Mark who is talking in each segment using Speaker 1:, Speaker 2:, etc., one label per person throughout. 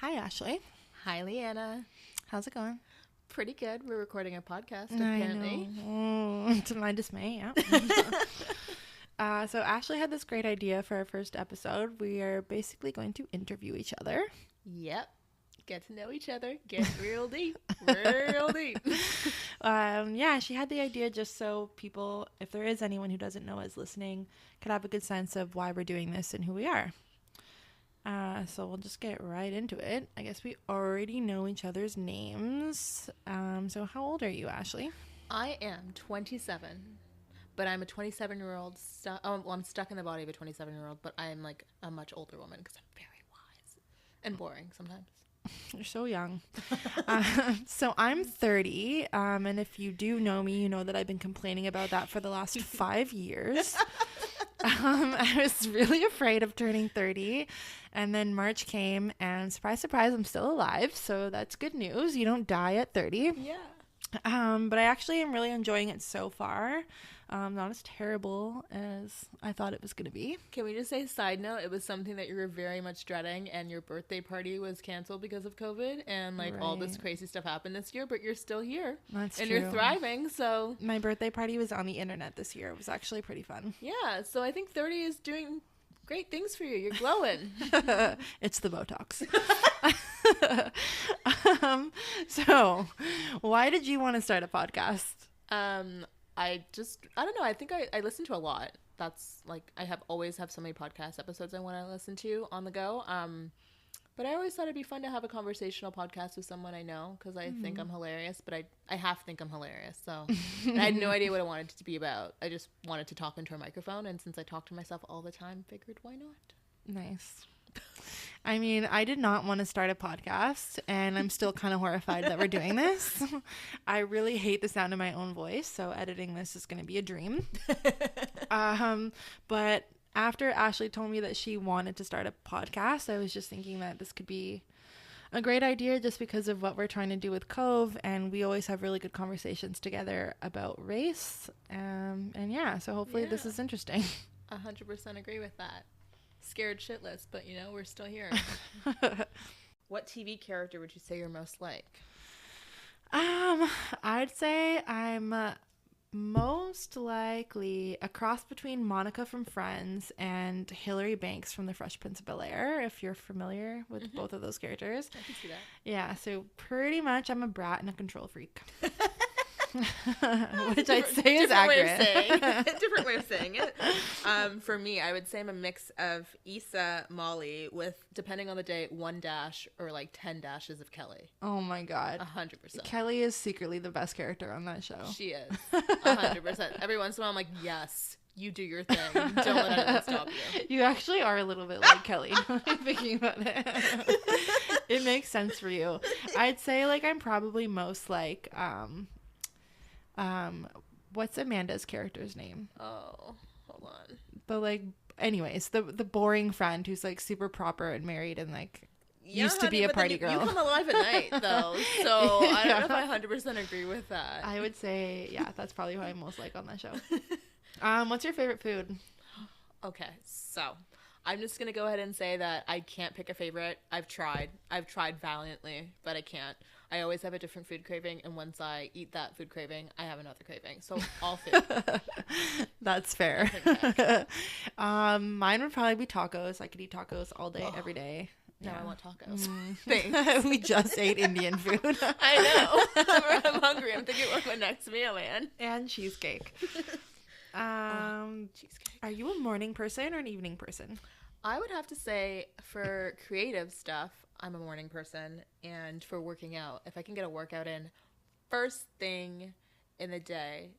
Speaker 1: Hi, Ashley.
Speaker 2: Hi, Leanna.
Speaker 1: How's it going?
Speaker 2: Pretty good. We're recording a podcast, apparently.
Speaker 1: I know. To my dismay, yeah. So Ashley had this great idea for our first episode. We are basically going to interview each other.
Speaker 2: Yep. Get to know each other. Get real deep. Real deep.
Speaker 1: Yeah, she had the idea just so people, if there is anyone who doesn't know us listening, could have a good sense of why we're doing this and who we are. So we'll just get right into it. I guess we already know each other's names. So how old are you, Ashley?
Speaker 2: I am 27, but I'm a 27-year-old. I'm stuck in the body of a 27-year-old, but I'm like a much older woman because I'm very wise and boring sometimes.
Speaker 1: You're so young. So I'm 30, and if you do know me, you know that I've been complaining about that for the last 5 years. I was really afraid of turning 30, and then March came, and surprise, surprise, I'm still alive, so that's good news. You don't die at 30.
Speaker 2: Yeah.
Speaker 1: But I actually am really enjoying it so far. Not as terrible as I thought it was going to be.
Speaker 2: Can we just say, side note, it was something that you were very much dreading, and your birthday party was canceled because of COVID, and all this crazy stuff happened this year, but you're still here.
Speaker 1: That's
Speaker 2: and
Speaker 1: true.
Speaker 2: You're thriving, so.
Speaker 1: My birthday party was on the internet this year. It was actually pretty fun.
Speaker 2: Yeah, so I think 30 is doing great things for you. You're glowing.
Speaker 1: It's the Botox. So why did you want to start a podcast?
Speaker 2: I don't know. I think I listen to a lot. That's I always have so many podcast episodes I want to listen to on the go. But I always thought it'd be fun to have a conversational podcast with someone I know because I think I'm hilarious, but I half think I'm hilarious. So I had no idea what I wanted it to be about. I just wanted to talk into a microphone. And since I talk to myself all the time, figured why not?
Speaker 1: Nice. I mean, I did not want to start a podcast, and I'm still kind of horrified that we're doing this. I really hate the sound of my own voice, so editing this is going to be a dream. But after Ashley told me that she wanted to start a podcast, I was just thinking that this could be a great idea just because of what we're trying to do with Cove, and we always have really good conversations together about race. And yeah, so hopefully this is interesting.
Speaker 2: 100% agree with that. Scared shitless, but we're still here. What TV character would you say you're most like?
Speaker 1: I'd say I'm most likely a cross between Monica from Friends and Hilary Banks from The Fresh Prince of Bel-Air, if you're familiar with both of those characters.
Speaker 2: I can see that.
Speaker 1: Yeah, so pretty much I'm a brat and a control freak. Which I'd say is accurate.
Speaker 2: Different way of saying it. For me, I would say I'm a mix of Issa, Molly, with, depending on the day, 1 dash or 10 dashes of Kelly.
Speaker 1: Oh my god.
Speaker 2: 100%.
Speaker 1: Kelly is secretly the best character on that show.
Speaker 2: She is. 100%. Every once in a while I'm like, yes, you do your thing. Don't let anyone stop you.
Speaker 1: You actually are a little bit like Kelly. Thinking about it. It makes sense for you. I'd say I'm probably most like what's Amanda's character's name?
Speaker 2: Oh, hold on.
Speaker 1: But anyways, the boring friend who's super proper and married and used to be a party girl.
Speaker 2: You come alive at night though, so I don't know if I 100% agree with that.
Speaker 1: I would say that's probably who I'm most like on that show. What's your favorite food?
Speaker 2: Okay, so I'm just gonna go ahead and say that I can't pick a favorite. I've tried valiantly, but I can't. I always have a different food craving, and once I eat that food craving, I have another craving. So all food.
Speaker 1: That's fair. Mine would probably be tacos. I could eat tacos all day, every day.
Speaker 2: Now I want tacos. Thanks.
Speaker 1: We just ate Indian food.
Speaker 2: I know. I'm hungry. I'm thinking about my next meal, man.
Speaker 1: And cheesecake.
Speaker 2: Cheesecake.
Speaker 1: Are you a morning person or an evening person?
Speaker 2: I would have to say for creative stuff, I'm a morning person. And for working out, if I can get a workout in first thing in the day,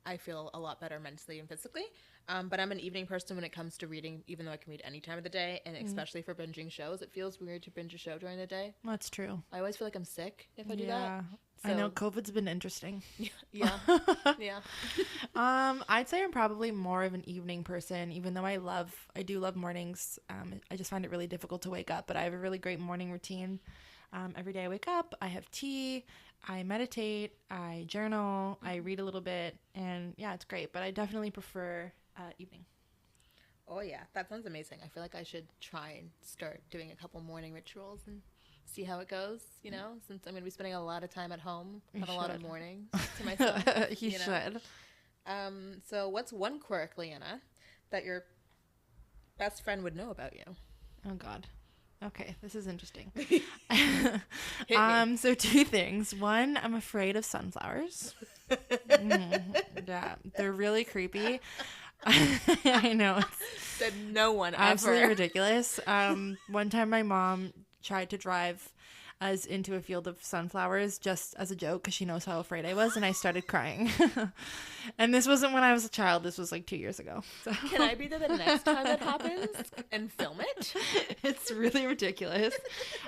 Speaker 2: I feel a lot better mentally and physically. But I'm an evening person when it comes to reading, even though I can read any time of the day. And especially for binging shows, it feels weird to binge a show during the day.
Speaker 1: That's true.
Speaker 2: I always feel like I'm sick if I do that.
Speaker 1: So, I know COVID's been interesting.
Speaker 2: Yeah. Yeah.
Speaker 1: I'd say I'm probably more of an evening person, even though I do love mornings. I just find it really difficult to wake up, but I have a really great morning routine. Every day I wake up, I have tea, I meditate, I journal, I read a little bit, and yeah, it's great. But I definitely prefer evening.
Speaker 2: Oh yeah, that sounds amazing. I feel like I should try and start doing a couple morning rituals and see how it goes, you know, since I'm going to be spending a lot of time at home, have
Speaker 1: You
Speaker 2: a lot of
Speaker 1: should.
Speaker 2: mornings to myself.
Speaker 1: You
Speaker 2: know?
Speaker 1: should.
Speaker 2: So what's one quirk, Leanna, that your best friend would know about you?
Speaker 1: Oh God. Okay, this is interesting.
Speaker 2: Hit me.
Speaker 1: So two things. One, I'm afraid of sunflowers. Yeah, they're really creepy. I know. It's
Speaker 2: Said no one
Speaker 1: absolutely
Speaker 2: ever.
Speaker 1: ridiculous. One time my mom tried to drive us into a field of sunflowers just as a joke because she knows how afraid I was, and I started crying. And this wasn't when I was a child. This was like 2 years ago. So.
Speaker 2: Can I be there the next time that happens and film it?
Speaker 1: It's really ridiculous.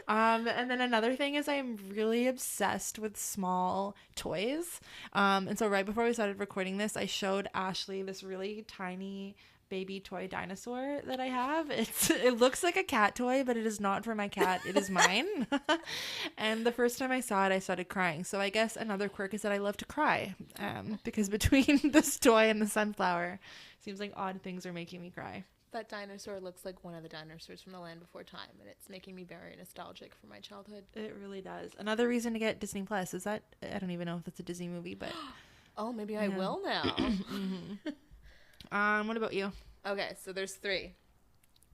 Speaker 1: And then another thing is I'm really obsessed with small toys. And so right before we started recording this, I showed Ashley this really tiny baby toy dinosaur that I have. It looks like a cat toy, but it is not for my cat. It is mine. And the first time I saw it, I started crying. So I guess another quirk is that I love to cry, because between this toy and the sunflower, seems like odd things are making me cry.
Speaker 2: That dinosaur looks like one of the dinosaurs from the Land Before Time, and it's making me very nostalgic for my childhood.
Speaker 1: It really does. Another reason to get Disney Plus is that I don't even know if that's a Disney movie, but
Speaker 2: Oh, maybe I will now.
Speaker 1: what about you?
Speaker 2: Okay, so there's 3.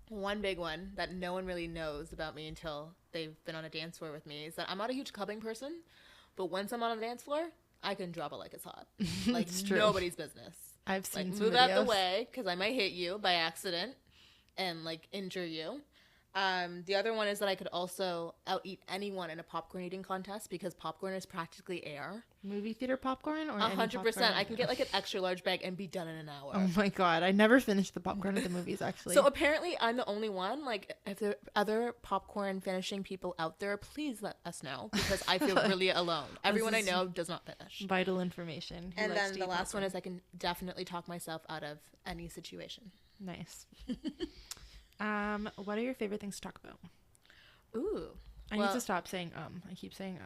Speaker 2: One big one that no one really knows about me until they've been on a dance floor with me is that I'm not a huge clubbing person, but once I'm on a dance floor, I can drop it like it's hot. Like
Speaker 1: It's true.
Speaker 2: nobody's business.
Speaker 1: I've seen
Speaker 2: Like
Speaker 1: some
Speaker 2: move out the
Speaker 1: videos.
Speaker 2: way because I might hit you by accident and like injure you. The other one is that I could also out-eat anyone in a popcorn eating contest because popcorn is practically air.
Speaker 1: Movie theater popcorn or
Speaker 2: 100%. I can get like an extra large bag and be done in an hour.
Speaker 1: Oh my God, I never finished the popcorn at the movies actually.
Speaker 2: So apparently I'm the only one. Like, if there are other popcorn finishing people out there, please let us know because I feel really alone. Everyone I
Speaker 1: is
Speaker 2: know does not finish.
Speaker 1: Vital information. Who
Speaker 2: And
Speaker 1: likes
Speaker 2: then
Speaker 1: to
Speaker 2: the
Speaker 1: eat
Speaker 2: last one
Speaker 1: popcorn?
Speaker 2: is I can definitely talk myself out of any situation.
Speaker 1: Nice. What are your favorite things to talk about?
Speaker 2: Ooh.
Speaker 1: I need to stop saying I keep saying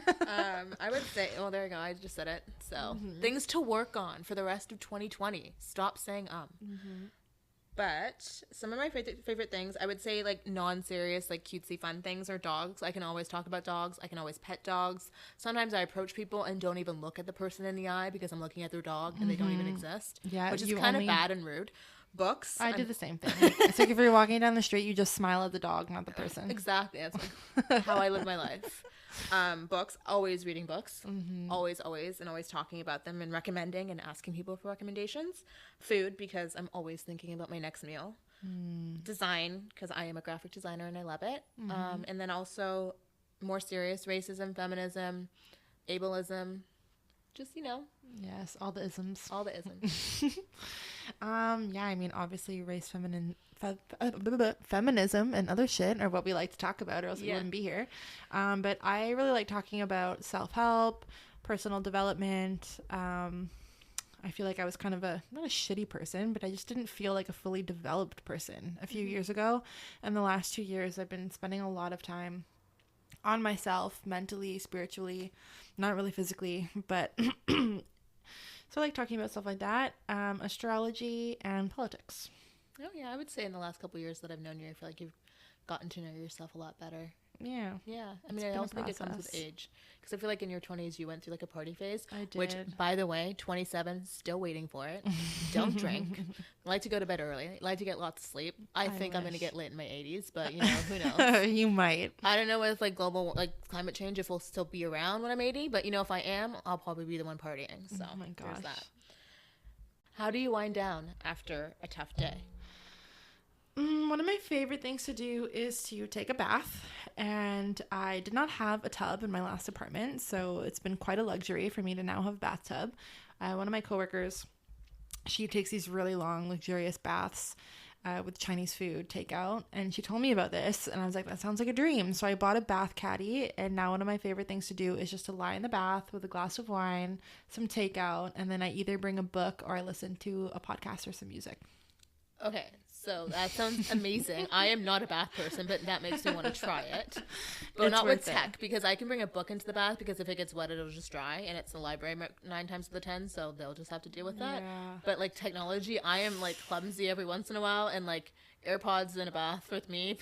Speaker 2: I would say, well, there you go. I just said it. So things to work on for the rest of 2020. Stop saying But some of my favorite things, I would say like non-serious, like cutesy fun things are dogs. I can always talk about dogs. I can always pet dogs. Sometimes I approach people and don't even look at the person in the eye because I'm looking at their dog and they don't even exist.
Speaker 1: Yeah,
Speaker 2: which is
Speaker 1: you
Speaker 2: kind of
Speaker 1: only-
Speaker 2: bad and rude. Books.
Speaker 1: I do the same thing. It's like if you're walking down the street, you just smile at the dog, not the person.
Speaker 2: Exactly. That's like how I live my life. Books, always reading books. Always, and always talking about them and recommending and asking people for recommendations. Food, because I'm always thinking about my next meal. Design, because I am a graphic designer and I love it. And then also more serious racism, feminism, ableism. Just, you know.
Speaker 1: Yes, all the isms.
Speaker 2: All the isms.
Speaker 1: Yeah, I mean, obviously race feminism and other shit are what we like to talk about, or else we wouldn't be here. But I really like talking about self-help, personal development. I feel like I was kind of not a shitty person, but I just didn't feel like a fully developed person a few years ago. And the last 2 years, I've been spending a lot of time on myself, mentally, spiritually, not really physically, but so I like talking about stuff like that, astrology and politics.
Speaker 2: Oh, yeah, I would say in the last couple of years that I've known you, I feel like you've gotten to know yourself a lot better.
Speaker 1: Yeah.
Speaker 2: Yeah. I
Speaker 1: It's
Speaker 2: mean,
Speaker 1: been
Speaker 2: I
Speaker 1: a
Speaker 2: also think it comes with
Speaker 1: process.
Speaker 2: age. Because I feel like in your 20s, you went through like a party phase.
Speaker 1: I did.
Speaker 2: Which, by the way, 27, still waiting for it. Don't drink. I like to go to bed early. I like to get lots of sleep. I think I'm going to
Speaker 1: wish.
Speaker 2: get lit in my 80s, but, you know, who knows?
Speaker 1: You might.
Speaker 2: I don't know with like global, like climate change, if we'll still be around when I'm 80. But, you know, if I am, I'll probably be the one partying. So,
Speaker 1: Oh my
Speaker 2: there's
Speaker 1: gosh.
Speaker 2: that. How do you wind down after a tough day?
Speaker 1: One of my favorite things to do is to take a bath, and I did not have a tub in my last apartment, so it's been quite a luxury for me to now have a bathtub. One of my coworkers, she takes these really long, luxurious baths with Chinese food takeout, and she told me about this, and I was like, that sounds like a dream. So I bought a bath caddy, and now one of my favorite things to do is just to lie in the bath with a glass of wine, some takeout, and then I either bring a book or I listen to a podcast or some music.
Speaker 2: Okay, so that sounds amazing. I am not a bath person, but that makes me want to try it. But
Speaker 1: It's
Speaker 2: not with
Speaker 1: worth it.
Speaker 2: tech, because I can bring a book into the bath, because if it gets wet, it'll just dry, and it's the library 9 times out of the 10, so they'll just have to deal with that.
Speaker 1: Yeah.
Speaker 2: But, like, technology, I am, like, clumsy every once in a while, and, like, AirPods in a bath with me,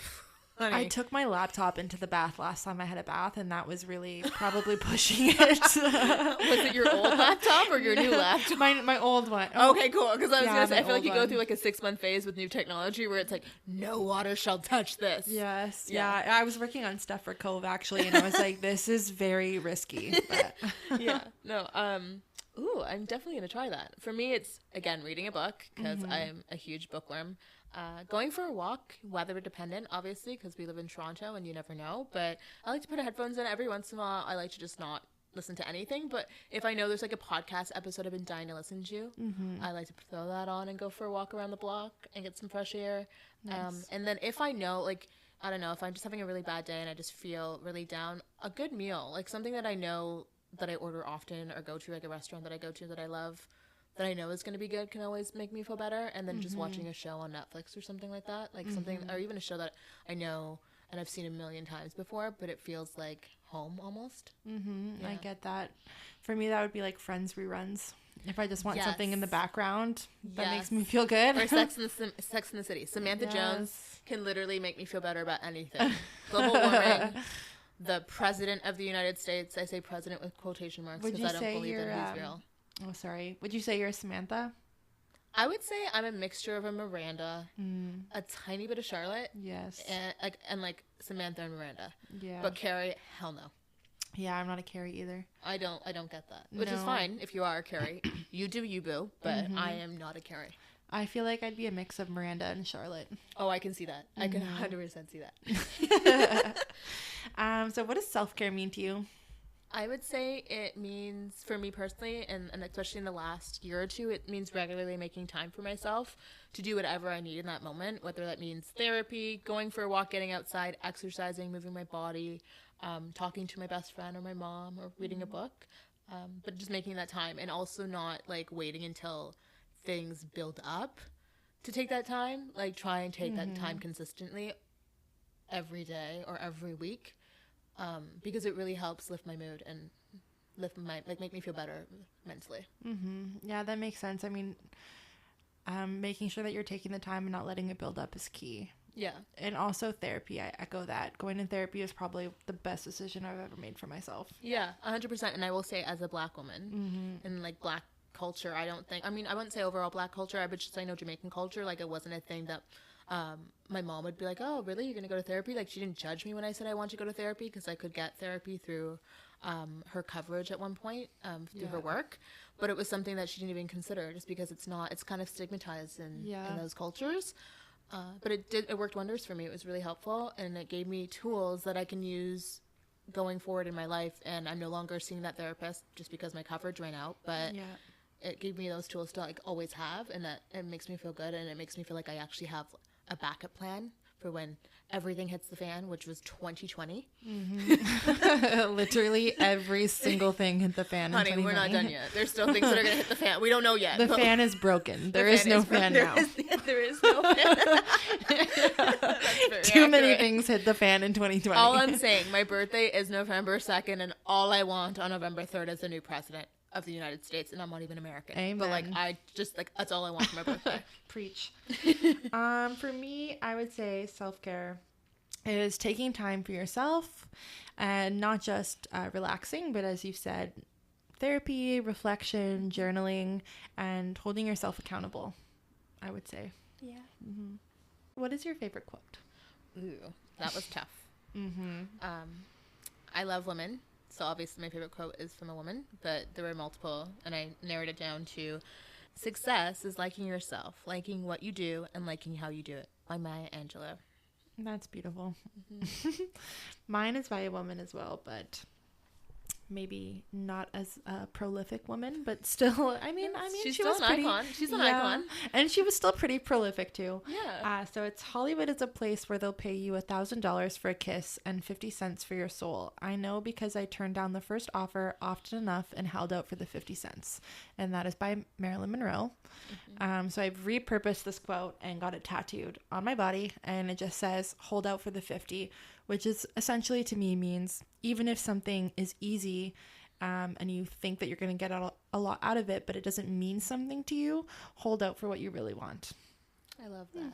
Speaker 2: Honey.
Speaker 1: I took my laptop into the bath last time I had a bath, and that was really probably pushing it.
Speaker 2: Was it your old laptop or your new laptop?
Speaker 1: My old one.
Speaker 2: Okay, cool. Because I was gonna say, I feel like you go
Speaker 1: one.
Speaker 2: through like a 6-month phase with new technology where it's like, no water shall touch this.
Speaker 1: Yes. Yeah. I was working on stuff for Cove actually, and I was like, this is very risky. But.
Speaker 2: Yeah. No. Ooh, I'm definitely gonna try that. For me, it's again reading a book because I'm a huge bookworm. Going for a walk, weather dependent, obviously, because we live in Toronto and you never know. But I like to put headphones in every once in a while. I like to just not listen to anything. But if I know there's like a podcast episode I've been dying to listen to, I like to throw that on and go for a walk around the block and get some fresh air. Nice. And then if I know, like, I don't know, if I'm just having a really bad day and I just feel really down, a good meal, like something that I know that I order often or go to, like a restaurant that I go to that I love, that I know is going to be good, can always make me feel better. And then just watching a show on Netflix or something like that, like something, or even a show that I know and I've seen a million times before, but it feels like home almost.
Speaker 1: Yeah. I get that. For me, that would be like Friends reruns. If I just want something in the background that makes me feel good.
Speaker 2: Or Sex in the City. Samantha Jones can literally make me feel better about anything. Global warming. The president of the United States. I say president with quotation marks because I don't believe that he's real.
Speaker 1: Oh, sorry. Would you say you're a Samantha?
Speaker 2: I would say I'm a mixture of a Miranda, a tiny bit of Charlotte.
Speaker 1: Yes.
Speaker 2: And like Samantha and Miranda.
Speaker 1: Yeah.
Speaker 2: But Carrie, hell no.
Speaker 1: Yeah, I'm not a Carrie either.
Speaker 2: I don't get that. Which is fine if you are a Carrie. You do you, boo. But I am not a Carrie.
Speaker 1: I feel like I'd be a mix of Miranda and Charlotte.
Speaker 2: Oh, I can see that. I can 100% see that.
Speaker 1: So what does self-care mean to you?
Speaker 2: I would say it means, for me personally, and especially in the last year or two, it means regularly making time for myself to do whatever I need in that moment, whether that means therapy, going for a walk, getting outside, exercising, moving my body, talking to my best friend or my mom, or reading a book, but just making that time, and also not like waiting until things build up to take that time. Like try and take that time consistently every day or every week. Because it really helps lift my mood and make me feel better mentally.
Speaker 1: Yeah, that makes sense. I mean, making sure that you're taking the time and not letting it build up is key.
Speaker 2: Yeah.
Speaker 1: And also therapy. I echo that. Going to therapy is probably the best decision I've ever made for myself.
Speaker 2: Yeah, 100%. And I will say, as a Black woman in like Black culture, I wouldn't say overall Black culture. I would just say Jamaican culture. Like, it wasn't a thing that my mom would be like, oh, really? You're going to go to therapy? Like, she didn't judge me when I said I want to go to therapy, because I could get therapy through her coverage at one point through her work. But it was something that she didn't even consider, just because it's kind of stigmatized in those cultures. But it worked wonders for me. It was really helpful, and it gave me tools that I can use going forward in my life. And I'm no longer seeing that therapist just because my coverage ran out. But it gave me those tools to like always have, and that it makes me feel good, and it makes me feel like I actually have a backup plan for when everything hits the fan, which was 2020.
Speaker 1: Literally every single thing hit the fan.
Speaker 2: Honey, we're not done yet. There's still things that are going to hit the fan. We don't know yet.
Speaker 1: The fan is broken. There is no fan now.
Speaker 2: There is no fan.
Speaker 1: Too many things hit the fan in 2020.
Speaker 2: All I'm saying, my birthday is November 2nd, and all I want on November 3rd is a new president of the United States, and I'm not even American.
Speaker 1: Amen.
Speaker 2: But like, I just like, that's all I want for my birthday.
Speaker 1: Preach. For me, I would say self-care is taking time for yourself, and not just relaxing, but as you said, therapy, reflection, journaling, and holding yourself accountable, I would say.
Speaker 2: Yeah.
Speaker 1: What is your favorite quote?
Speaker 2: Ooh, that was tough. I love women. So obviously my favorite quote is from a woman, but there were multiple, and I narrowed it down to: success is liking yourself, liking what you do, and liking how you do it, by Maya Angelou.
Speaker 1: That's beautiful. Mine is by a woman as well, but maybe not as a prolific woman, but still, I mean,
Speaker 2: she's
Speaker 1: she
Speaker 2: still
Speaker 1: was
Speaker 2: an
Speaker 1: pretty,
Speaker 2: icon. She's an icon.
Speaker 1: And she was still pretty prolific too.
Speaker 2: Yeah.
Speaker 1: So it's: Hollywood is a place where they'll pay you $1,000 for a kiss and 50 cents for your soul. I know, because I turned down the first offer often enough and held out for the 50 cents. And that is by Marilyn Monroe. So I've repurposed this quote and got it tattooed on my body, and it just says, hold out for the 50, which is essentially, to me, means even if something is easy, and you think that you're going to get a lot out of it, but it doesn't mean something to you, hold out for what you really want.
Speaker 2: I love that.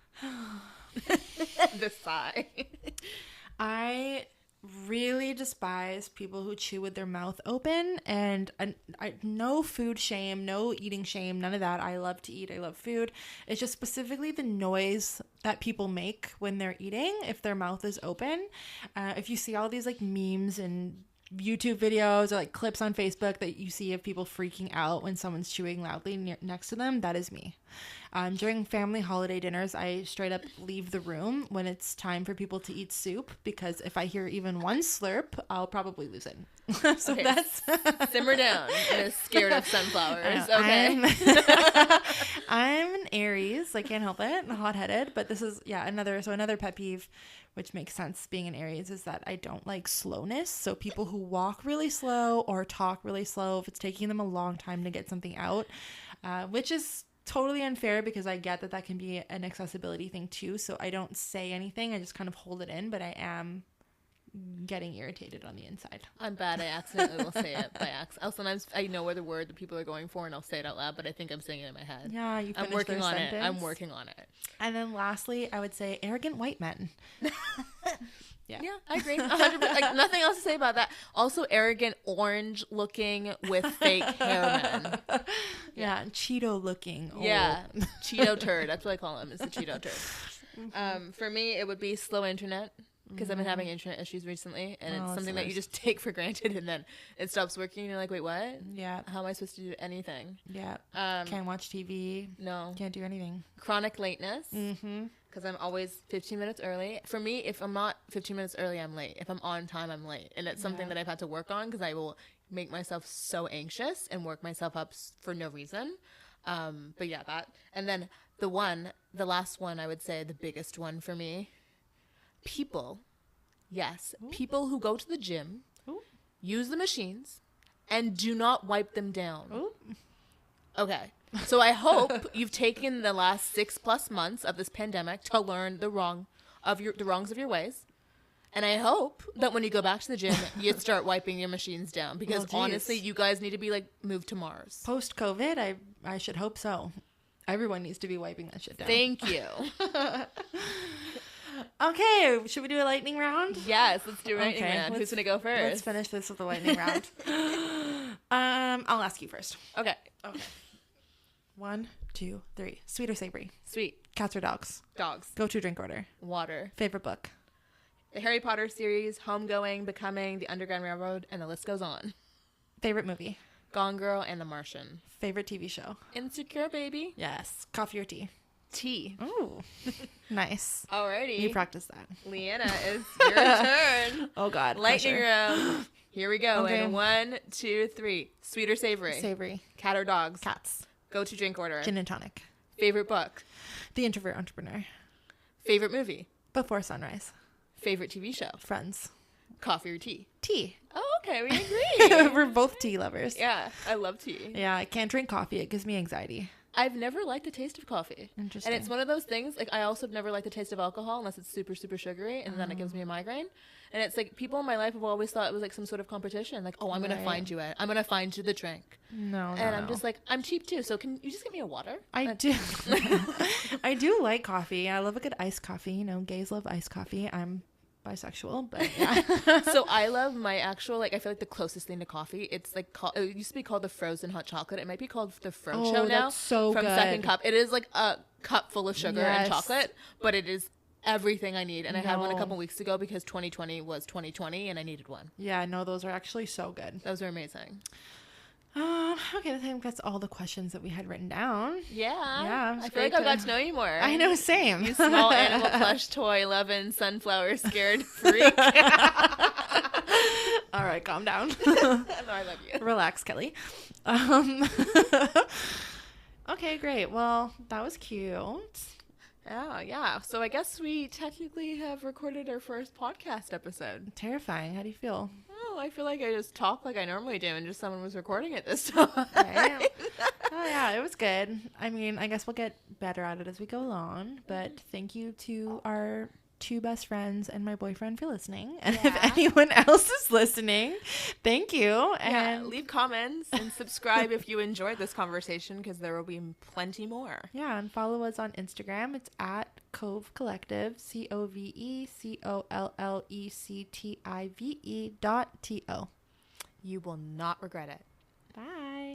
Speaker 2: The sigh.
Speaker 1: I really despise people who chew with their mouth open, and I no food shame, no eating shame, none of that. I love to eat. I love food. It's just specifically the noise that people make when they're eating if their mouth is open. If you see all these like memes and YouTube videos or like clips on Facebook that you see of people freaking out when someone's chewing loudly next to them, that is me. During family holiday dinners, I straight up leave the room when it's time for people to eat soup, because if I hear even one slurp, I'll probably lose it. So okay. That's
Speaker 2: simmer down. I'm scared of sunflowers.
Speaker 1: I'm an Aries. I can't help it. I'm hot-headed, but this is another pet peeve, which makes sense being an Aries, is that I don't like slowness. So people who walk really slow or talk really slow, if it's taking them a long time to get something out, which is totally unfair because I get that can be an accessibility thing too. So I don't say anything. I just kind of hold it in, but I am getting irritated on the inside.
Speaker 2: I'm bad. I accidentally will say it by accident. Sometimes I know where the word that people are going for and I'll say it out loud, but I think I'm saying it in my head.
Speaker 1: Yeah, you
Speaker 2: I'm working on it. I'm working on it.
Speaker 1: And then lastly, I would say arrogant white men.
Speaker 2: Yeah, I agree. 100%. Like, nothing else to say about that. Also, arrogant orange looking with fake hair men.
Speaker 1: Yeah, Cheeto looking.
Speaker 2: Yeah, Cheeto turd. That's what I call him. It's the Cheeto turd. For me, it would be slow internet, because I've been having internet issues recently, and it's something that you just take for granted, and then it stops working, and you're like, wait, what?
Speaker 1: Yeah.
Speaker 2: How am I supposed to do anything?
Speaker 1: Yeah. Can't watch TV.
Speaker 2: No.
Speaker 1: Can't do anything.
Speaker 2: Chronic lateness. Because I'm always 15 minutes early. For me, if I'm not 15 minutes early, I'm late. If I'm on time, I'm late. And it's something that I've had to work on, because I will make myself so anxious and work myself up for no reason. But yeah, that. And then the last one, I would say the biggest one for me, people. Yes. Ooh. People who go to the gym, use the machines, and do not wipe them down. Ooh. Okay. So I hope you've taken the last 6+ months of this pandemic to learn the wrongs of your ways. And I hope that when you go back to the gym, you start wiping your machines down, because honestly, you guys need to be like moved to Mars.
Speaker 1: Post-COVID, I should hope so. Everyone needs to be wiping that shit down.
Speaker 2: Thank you.
Speaker 1: Okay, should we do a lightning round?
Speaker 2: Yes, let's do a lightning round. Who's gonna go first?
Speaker 1: Let's finish this with the lightning round. I'll ask you first.
Speaker 2: Okay.
Speaker 1: 1, 2, 3. Sweet or savory?
Speaker 2: Sweet.
Speaker 1: Cats or dogs?
Speaker 2: Dogs.
Speaker 1: Go-to drink order?
Speaker 2: Water.
Speaker 1: Favorite book?
Speaker 2: The Harry Potter series, Homegoing, Becoming, The Underground Railroad, and the list goes on.
Speaker 1: Favorite movie?
Speaker 2: Gone Girl and The Martian.
Speaker 1: Favorite TV show?
Speaker 2: Insecure, baby.
Speaker 1: Yes. Coffee or tea?
Speaker 2: Tea.
Speaker 1: Ooh. Nice.
Speaker 2: Alrighty.
Speaker 1: You practice that.
Speaker 2: Leanna, it's your turn.
Speaker 1: Oh, God.
Speaker 2: Lightning round. Here we go. Okay. In 1, 2, 3. Sweet or savory?
Speaker 1: Savory.
Speaker 2: Cat or dogs?
Speaker 1: Cats.
Speaker 2: Go-to drink order?
Speaker 1: Gin and tonic.
Speaker 2: Favorite book?
Speaker 1: The Introvert Entrepreneur.
Speaker 2: Favorite movie?
Speaker 1: Before Sunrise.
Speaker 2: Favorite TV show?
Speaker 1: Friends.
Speaker 2: Coffee or tea?
Speaker 1: Tea.
Speaker 2: Oh, okay. We agree.
Speaker 1: We're both tea lovers.
Speaker 2: Yeah, I love tea.
Speaker 1: Yeah, I can't drink coffee. It gives me anxiety.
Speaker 2: I've never liked the taste of coffee.
Speaker 1: Interesting.
Speaker 2: And it's one of those things, like, I also have never liked the taste of alcohol unless it's super, super sugary, and then it gives me a migraine. And it's like, people in my life have always thought it was like some sort of competition. Like, oh, I'm going to find you it. I'm going to find you the drink.
Speaker 1: No.
Speaker 2: And I'm just like, I'm cheap too, so can you just get me a water?
Speaker 1: I do. I do like coffee. I love a good iced coffee. You know, gays love iced coffee. I'm bisexual, but yeah.
Speaker 2: So I love my actual, like, I feel like the closest thing to coffee, it's like it used to be called the frozen hot chocolate. It might be called the Frocho now.
Speaker 1: That's so
Speaker 2: from
Speaker 1: good.
Speaker 2: Second Cup. It is like a cup full of sugar and chocolate, but it is everything I need. And I had one a couple weeks ago because 2020 was 2020 and I needed one.
Speaker 1: Yeah, no, those are actually so good.
Speaker 2: Those are amazing.
Speaker 1: Okay, I think that's all the questions that we had written down.
Speaker 2: Yeah. I feel like I got to know you more.
Speaker 1: I know, same.
Speaker 2: You small animal plush toy loving sunflower scared freak.
Speaker 1: All right, calm down.
Speaker 2: No, I love you.
Speaker 1: Relax, Kelly. Okay, great. Well, that was cute.
Speaker 2: Yeah. So I guess we technically have recorded our first podcast episode.
Speaker 1: Terrifying. How do you feel?
Speaker 2: Oh, I feel like I just talk like I normally do and just someone was recording it this time.
Speaker 1: Right. Oh, yeah, it was good. I mean, I guess we'll get better at it as we go along. But thank you to our 2 best friends and my boyfriend for listening. And if anyone else is listening, thank you. And
Speaker 2: leave comments and subscribe if you enjoyed this conversation, because there will be plenty more.
Speaker 1: Yeah, and follow us on Instagram. It's at Cove Collective, COVECOLLECTIVE.TO.
Speaker 2: You will not regret it.
Speaker 1: Bye.